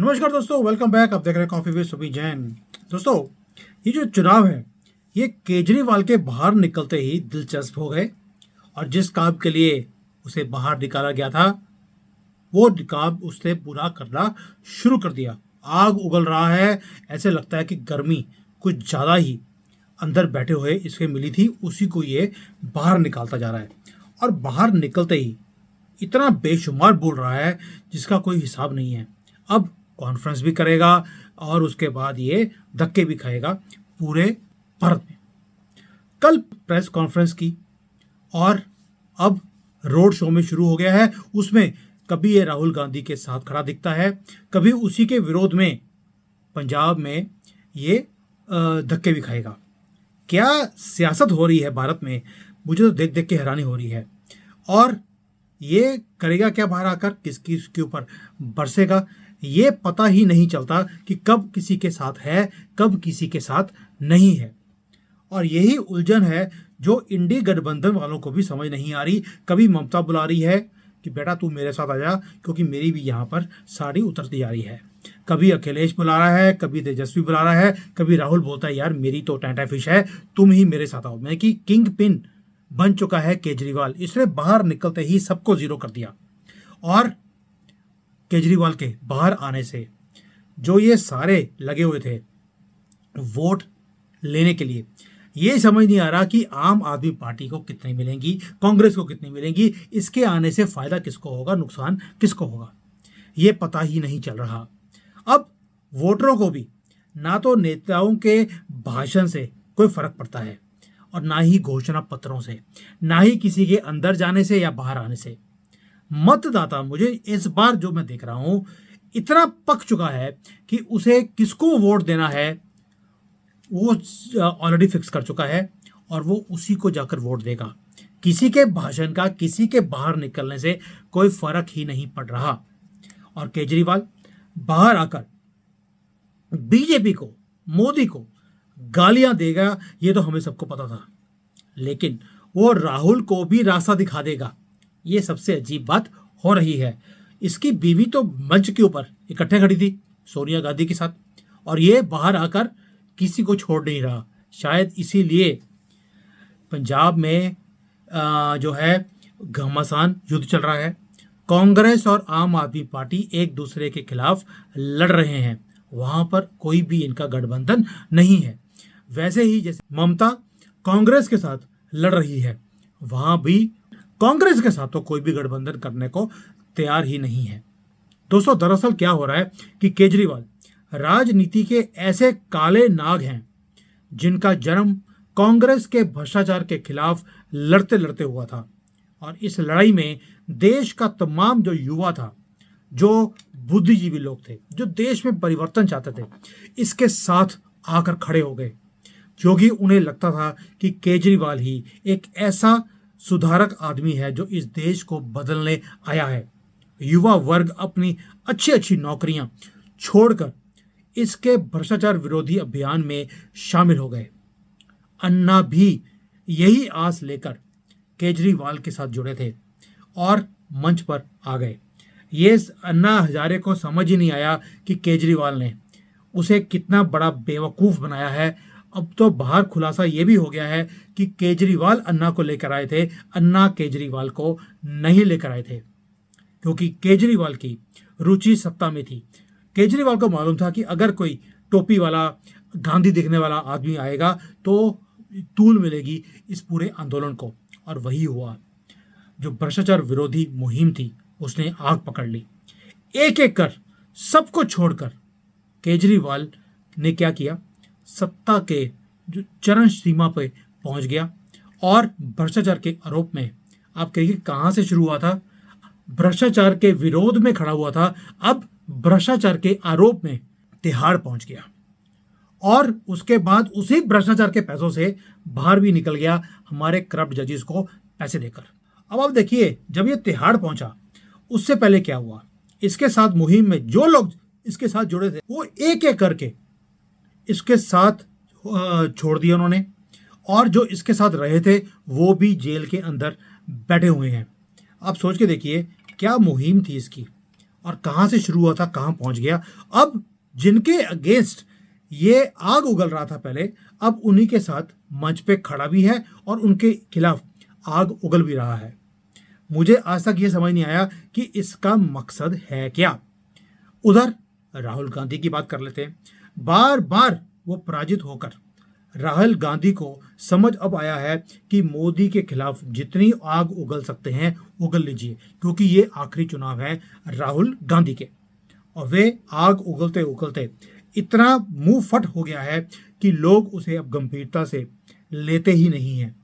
नमस्कार दोस्तों, welcome back. आप देख रहे हैं कॉफी विद सुबी जैन। दोस्तों, ये जो चुनाव है ये केजरीवाल के बाहर निकलते ही दिलचस्प हो गए और जिस काम के लिए उसे बाहर निकाला गया था वो काम उसने पूरा करना शुरू कर दिया। आग उगल रहा है, ऐसे लगता है कि गर्मी कुछ ज़्यादा ही अंदर बैठे हुए इसके मिली थी, उसी को ये बाहर निकालता जा रहा है। और बाहर निकलते ही इतना बेशुमार बोल रहा है जिसका कोई हिसाब नहीं है। अब कॉन्फ्रेंस भी करेगा और उसके बाद ये धक्के भी खाएगा पूरे भारत में। कल प्रेस कॉन्फ्रेंस की और अब रोड शो में शुरू हो गया है। उसमें कभी ये राहुल गांधी के साथ खड़ा दिखता है, कभी उसी के विरोध में पंजाब में ये धक्के भी खाएगा। क्या सियासत हो रही है भारत में, मुझे तो देख देख के हैरानी हो रही है। और ये करेगा क्या बाहर आकर, किसकी उसके ऊपर बरसेगा, ये पता ही नहीं चलता कि कब किसी के साथ है, कब किसी के साथ नहीं है। और यही उलझन है जो इंडी गठबंधन वालों को भी समझ नहीं आ रही। कभी ममता बुला रही है कि बेटा तू मेरे साथ आ जा, क्योंकि मेरी भी यहाँ पर साड़ी उतरती जा रही है। कभी अखिलेश बुला रहा है, कभी तेजस्वी बुला रहा है, कभी राहुल बोलता है यार मेरी तो टाटा फिश है, तुम ही मेरे साथ आओ। मैं कि किंग पिन बन चुका है केजरीवाल। इसने बाहर निकलते ही सबको जीरो कर दिया। और केजरीवाल के बाहर आने से जो ये सारे लगे हुए थे वोट लेने के लिए, ये समझ नहीं आ रहा कि आम आदमी पार्टी को कितनी मिलेंगी, कांग्रेस को कितनी मिलेंगी, इसके आने से फायदा किसको होगा, नुकसान किसको होगा, ये पता ही नहीं चल रहा। अब वोटरों को भी ना तो नेताओं के भाषण से कोई फर्क पड़ता है और ना ही घोषणा पत्रों से, ना ही किसी के अंदर जाने से या बाहर आने से। मतदाता, मुझे इस बार जो मैं देख रहा हूं, इतना पक चुका है कि उसे किसको वोट देना है वो ऑलरेडी फिक्स कर चुका है और वो उसी को जाकर वोट देगा। किसी के भाषण का किसी के बाहर निकलने से कोई फर्क ही नहीं पड़ रहा। और केजरीवाल बाहर आकर बीजेपी को, मोदी को गालियां देगा, ये तो हमें सबको पता था, लेकिन वो राहुल को भी रास्ता दिखा देगा। ये सबसे अजीब बात हो रही है। इसकी बीवी तो मंच के ऊपर इकट्ठे खड़ी थी सोनिया गांधी के साथ, और ये बाहर आकर किसी को छोड़ नहीं रहा। शायद इसीलिए पंजाब में जो है घमासान युद्ध चल रहा है। कांग्रेस और आम आदमी पार्टी एक दूसरे के खिलाफ लड़ रहे हैं। वहां पर कोई भी इनका गठबंधन नहीं है। वैसे ही जैसे ममता कांग्रेस के साथ लड़ रही है, वहां भी कांग्रेस के साथ तो कोई भी गठबंधन करने को तैयार ही नहीं है। दोस्तों, दरअसल क्या हो रहा है कि केजरीवाल राजनीति के ऐसे काले नाग हैं जिनका जन्म कांग्रेस के भ्रष्टाचार के खिलाफ लड़ते लड़ते हुआ था। और इस लड़ाई में देश का तमाम जो युवा था, जो बुद्धिजीवी लोग थे, जो देश में परिवर्तन चाहते थे, इसके साथ आकर खड़े हो गए, क्योंकि उन्हें लगता था कि केजरीवाल ही एक ऐसा सुधारक आदमी है जो इस देश को बदलने आया है। युवा वर्ग अपनी अच्छी अच्छी नौकरियां छोड़कर इसके भ्रष्टाचार विरोधी अभियान में शामिल हो गए। अन्ना भी यही आस लेकर केजरीवाल के साथ जुड़े थे और मंच पर आ गए। ये अन्ना हजारे को समझ ही नहीं आया कि केजरीवाल ने उसे कितना बड़ा बेवकूफ़ बनाया है। अब तो बाहर खुलासा ये भी हो गया है कि केजरीवाल अन्ना को लेकर आए थे, अन्ना केजरीवाल को नहीं लेकर आए थे, क्योंकि केजरीवाल की रुचि सत्ता में थी। केजरीवाल को मालूम था कि अगर कोई टोपी वाला, गांधी दिखने वाला आदमी आएगा तो तूल मिलेगी इस पूरे आंदोलन को। और वही हुआ। जो भ्रष्टाचार विरोधी मुहिम थी उसने आग पकड़ ली। एक एक कर सबको छोड़कर केजरीवाल ने क्या किया, सत्ता के जो चरम सीमा पे पहुंच गया और भ्रष्टाचार के आरोप में, आप कहिए कहां से शुरू हुआ था, भ्रष्टाचार के विरोध में खड़ा हुआ था, अब भ्रष्टाचार के आरोप में तिहाड़ पहुंच गया। और उसके बाद उसी भ्रष्टाचार के पैसों से बाहर भी निकल गया हमारे करप्ट जजेस को पैसे देकर। अब आप देखिए, जब ये तिहाड़ पहुंचा उससे पहले क्या हुआ, इसके साथ मुहिम में जो लोग इसके साथ जुड़े थे वो एक एक करके इसके साथ छोड़ दिया उन्होंने, और जो इसके साथ रहे थे वो भी जेल के अंदर बैठे हुए हैं। आप सोच के देखिए क्या मुहिम थी इसकी। और कहां से शुरू हुआ था कहां पहुंच गया। अब जिनके अगेंस्ट ये आग उगल रहा था पहले, अब उन्हीं के साथ मंच पे खड़ा भी है और उनके खिलाफ आग उगल भी रहा है। मुझे आज तक ये समझ नहीं आया कि इसका मकसद है क्या। उधर राहुल गांधी की बात कर लेते हैं। बार बार वो पराजित होकर राहुल गांधी को समझ अब आया है कि मोदी के खिलाफ जितनी आग उगल सकते हैं उगल लीजिए, क्योंकि ये आखिरी चुनाव है राहुल गांधी के। और वे आग उगलते उगलते इतना मुंह फट हो गया है कि लोग उसे अब गंभीरता से लेते ही नहीं हैं।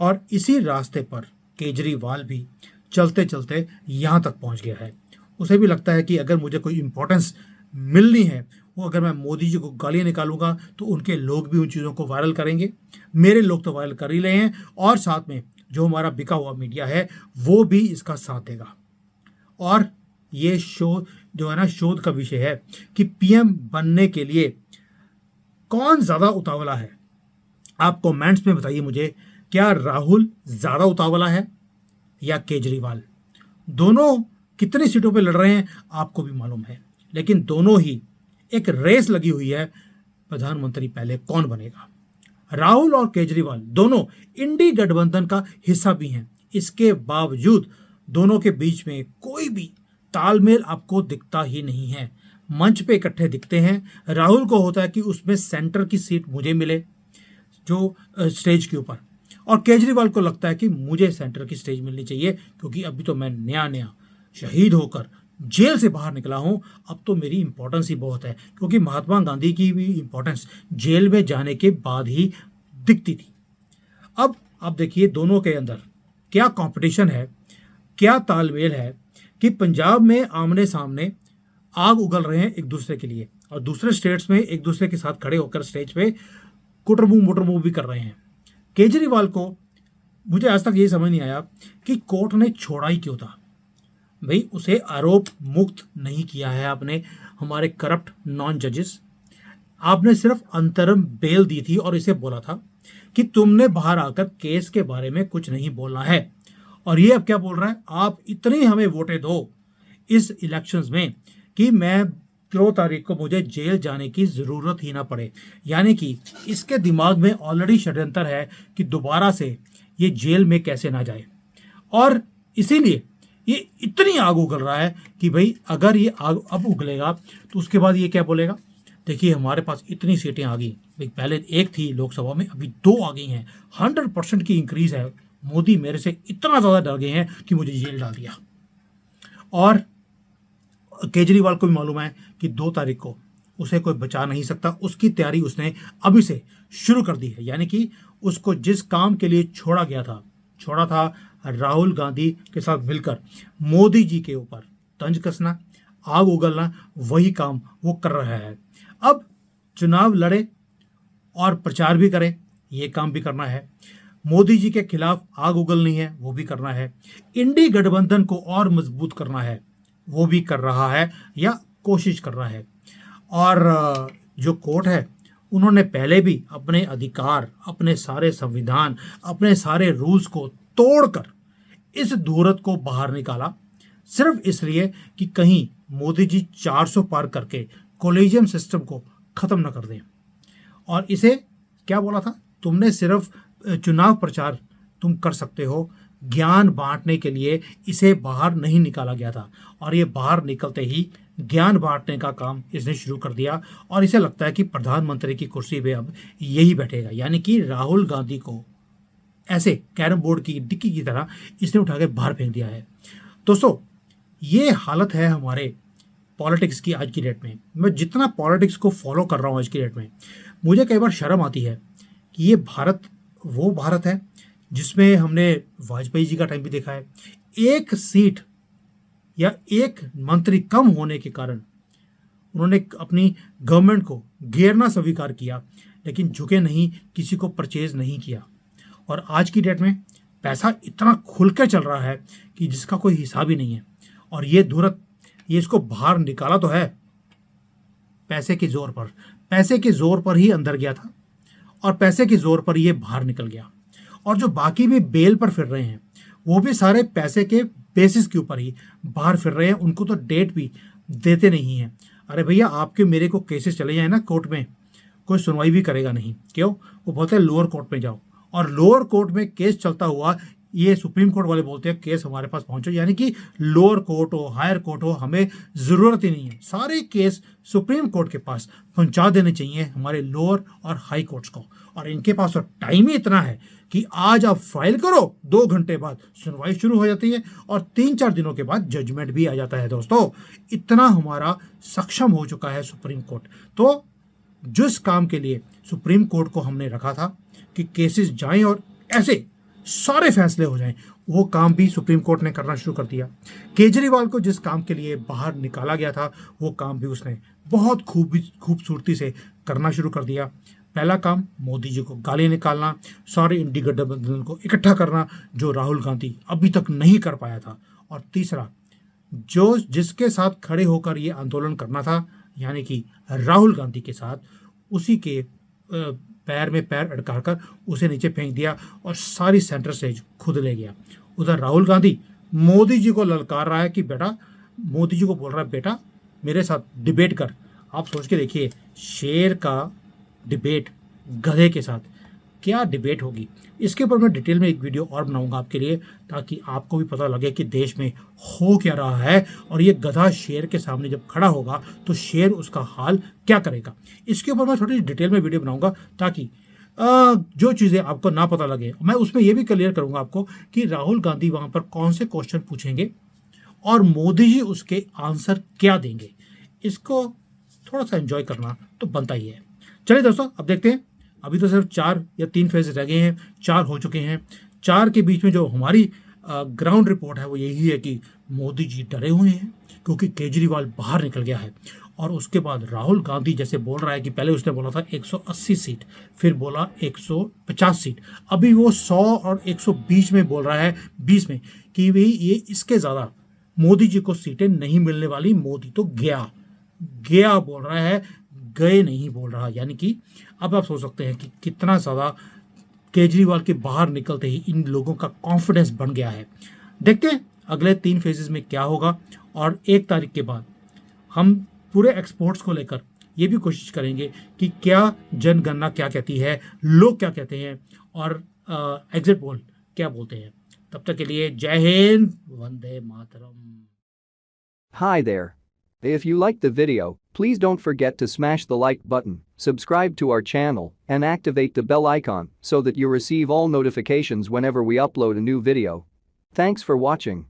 और इसी रास्ते पर केजरीवाल भी चलते चलते यहाँ तक पहुँच गया है। उसे भी लगता है कि अगर मुझे कोई इम्पोर्टेंस मिलनी है, वो अगर मैं मोदी जी को गालियाँ निकालूंगा तो उनके लोग भी उन चीज़ों को वायरल करेंगे। मेरे लोग तो वायरल कर ही रहे हैं, और साथ में जो हमारा बिका हुआ मीडिया है वो भी इसका साथ देगा। और ये शोध जो है ना, शोध का विषय है कि पीएम बनने के लिए कौन ज़्यादा उतावला है। आप कमेंट्स में बताइए मुझे, क्या राहुल ज़्यादा उतावला है या केजरीवाल? दोनों कितनी सीटों पे लड़ रहे हैं आपको भी मालूम है, लेकिन दोनों ही एक रेस लगी हुई है, प्रधानमंत्री पहले कौन बनेगा। राहुल और केजरीवाल दोनों इंडी गठबंधन का हिस्सा भी हैं। इसके बावजूद दोनों के बीच में कोई भी तालमेल आपको दिखता ही नहीं है। मंच पे इकट्ठे दिखते हैं, राहुल को होता है कि उसमें सेंटर की सीट मुझे मिले जो स्टेज के ऊपर, और केजरीवाल को लगता है कि मुझे सेंटर की स्टेज मिलनी चाहिए, क्योंकि अभी तो मैं नया नया शहीद होकर जेल से बाहर निकला हूं, अब तो मेरी इंपॉर्टेंस ही बहुत है। क्योंकि महात्मा गांधी की भी इंपॉर्टेंस जेल में जाने के बाद ही दिखती थी। अब आप देखिए दोनों के अंदर क्या कंपटीशन है, क्या तालमेल है कि पंजाब में आमने सामने आग उगल रहे हैं एक दूसरे के लिए, और दूसरे स्टेट्स में एक दूसरे के साथ खड़े होकर स्टेज पे कुटरमुंह मुटरमुंह भी कर रहे हैं। केजरीवाल को मुझे आज तक ये समझ नहीं आया कि कोर्ट ने छोड़ा ही क्यों था। भाई उसे आरोप मुक्त नहीं किया है आपने, हमारे करप्ट नॉन जजेस। आपने सिर्फ अंतरम बेल दी थी और इसे बोला था कि तुमने बाहर आकर केस के बारे में कुछ नहीं बोलना है। और ये अब क्या बोल रहा है, आप इतनी हमें वोटें दो इस इलेक्शंस में कि मैं 3 तारीख को मुझे जेल जाने की ज़रूरत ही ना पड़े। यानी कि इसके दिमाग में ऑलरेडी षड्यंत्र है कि दोबारा से ये जेल में कैसे ना जाए। और इसीलिए ये इतनी आग उगल रहा है कि भाई अगर ये आग अब उगलेगा तो उसके बाद ये क्या बोलेगा, देखिए हमारे पास इतनी सीटें आ गई, भाई पहले 1 थी लोकसभा में, अभी 2 आ गई हैं, 100% की इंक्रीज है। मोदी मेरे से इतना ज़्यादा डर गए हैं कि मुझे जेल डाल दिया। और केजरीवाल को भी मालूम है कि 2 तारीख को उसे कोई बचा नहीं सकता। उसकी तैयारी उसने अभी से शुरू कर दी है। यानी कि उसको जिस काम के लिए छोड़ा था राहुल गांधी के साथ मिलकर मोदी जी के ऊपर तंज कसना, आग उगलना, वही काम वो कर रहा है। अब चुनाव लड़े और प्रचार भी करे, ये काम भी करना है। मोदी जी के खिलाफ आग उगलनी है, वो भी करना है। इंडी गठबंधन को और मजबूत करना है, वो भी कर रहा है या कोशिश कर रहा है। और जो कोर्ट है उन्होंने पहले भी अपने अधिकार, अपने सारे संविधान, अपने सारे रूल्स को तोड़कर इस धूर्त को बाहर निकाला, सिर्फ इसलिए कि कहीं मोदी जी 400 पार करके कॉलेजियम सिस्टम को खत्म न कर दें। और इसे क्या बोला था, तुमने सिर्फ चुनाव प्रचार तुम कर सकते हो, ज्ञान बांटने के लिए इसे बाहर नहीं निकाला गया था। और ये बाहर निकलते ही ज्ञान बांटने का काम इसने शुरू कर दिया, और इसे लगता है कि प्रधानमंत्री की कुर्सी पे अब यही बैठेगा। यानी कि राहुल गांधी को ऐसे कैरम बोर्ड की डिक्की की तरह इसने उठा के बाहर फेंक दिया है। दोस्तों ये हालत है हमारे पॉलिटिक्स की आज की डेट में। मैं जितना पॉलिटिक्स को फॉलो कर रहा हूँ आज की डेट में, मुझे कई बार शर्म आती है कि ये भारत वो भारत है जिसमें हमने वाजपेयी जी का टाइम भी देखा है। 1 सीट या 1 मंत्री कम होने के कारण उन्होंने अपनी गवर्नमेंट को घेरना स्वीकार किया, लेकिन झुके नहीं, किसी को परचेज नहीं किया। और आज की डेट में पैसा इतना खुल के चल रहा है कि जिसका कोई हिसाब ही नहीं है। और ये धूर्त, ये इसको बाहर निकाला तो है पैसे के जोर पर ही अंदर गया था, और पैसे के जोर पर ये बाहर निकल गया। और जो बाकी भी बेल पर फिर रहे हैं वो भी सारे पैसे के बेसिस के ऊपर ही बाहर फिर रहे हैं। उनको तो डेट भी देते नहीं हैं। अरे भैया, आपके मेरे को केसेस चले जाए ना कोर्ट में, कोई सुनवाई भी करेगा नहीं। क्यों? वो बोलते हैं लोअर कोर्ट में जाओ, और लोअर कोर्ट में केस चलता हुआ ये सुप्रीम कोर्ट वाले बोलते हैं केस हमारे पास पहुंचो, यानी कि लोअर कोर्ट हो हायर कोर्ट हो, हमें ज़रूरत ही नहीं है, सारे केस सुप्रीम कोर्ट के पास पहुंचा देने चाहिए हमारे लोअर और हाई कोर्ट्स को। और इनके पास तो टाइम ही इतना है कि आज आप फाइल करो, 2 घंटे बाद सुनवाई शुरू हो जाती है और 3-4 दिनों के बाद जजमेंट भी आ जाता है। दोस्तों, इतना हमारा सक्षम हो चुका है सुप्रीम कोर्ट। तो जिस काम के लिए सुप्रीम कोर्ट को हमने रखा था कि केसेस जाएं और ऐसे सारे फैसले हो जाएं, वो काम भी सुप्रीम कोर्ट ने करना शुरू कर दिया। केजरीवाल को जिस काम के लिए बाहर निकाला गया था, वो काम भी उसने बहुत खूबसूरती से करना शुरू कर दिया। पहला काम, मोदी जी को गाली निकालना, सारे इंडी गठबंधन को इकट्ठा करना, जो राहुल गांधी अभी तक नहीं कर पाया था। और तीसरा, जो जिसके साथ खड़े होकर ये आंदोलन करना था, यानी कि राहुल गांधी के साथ, उसी के पैर में पैर अड़का कर उसे नीचे फेंक दिया और सारी सेंटर स्टेज खुद ले गया। उधर राहुल गांधी मोदी जी को ललकार रहा है कि बेटा, मोदी जी को बोल रहा है बेटा मेरे साथ डिबेट कर। आप सोच के देखिए, शेर का डिबेट गधे के साथ, क्या डिबेट होगी। इसके ऊपर मैं डिटेल में एक वीडियो और बनाऊंगा आपके लिए, ताकि आपको भी पता लगे कि देश में हो क्या रहा है, और ये गधा शेर के सामने जब खड़ा होगा तो शेर उसका हाल क्या करेगा। इसके ऊपर मैं थोड़ी डिटेल में वीडियो बनाऊंगा, ताकि जो चीज़ें आपको ना पता लगे, मैं उसमें ये भी क्लियर करूंगा आपको कि राहुल गांधी वहां पर कौन से क्वेश्चन पूछेंगे और मोदी जी उसके आंसर क्या देंगे। इसको थोड़ा सा एंजॉय करना तो बनता ही है। चलिए दोस्तों, अब देखते हैं। अभी तो सिर्फ 4 या 3 फेज रह गए हैं, 4 हो चुके हैं। 4 के बीच में जो हमारी ग्राउंड रिपोर्ट है वो यही है कि मोदी जी डरे हुए हैं क्योंकि केजरीवाल बाहर निकल गया है। और उसके बाद राहुल गांधी जैसे बोल रहा है कि पहले उसने बोला था 180 सीट, फिर बोला 150 सीट, अभी वो 100 और 120 में बोल रहा है, 20 में, कि भाई ये इसके ज़्यादा मोदी जी को सीटें नहीं मिलने वाली। मोदी तो गया गया बोल रहा है, गए नहीं बोल रहा। यानी कि अब आप सोच सकते हैं कि कितना ज़्यादा केजरीवाल के बाहर निकलते ही इन लोगों का कॉन्फिडेंस बन गया है। देखते हैं अगले 3 फेजेस में क्या होगा। और 1 तारीख के बाद हम पूरे एक्सपोर्ट्स को लेकर ये भी कोशिश करेंगे कि क्या जनगणना क्या कहती है, लोग क्या कहते हैं, और एग्जिट पोल क्या बोलते हैं। तब तक के लिए जय Hind, Vande Mataram. Hi there. If you liked the video, please don't forget to smash the like button, subscribe to our channel, and activate the bell icon so that you receive all notifications whenever we upload a new video. Thanks for watching.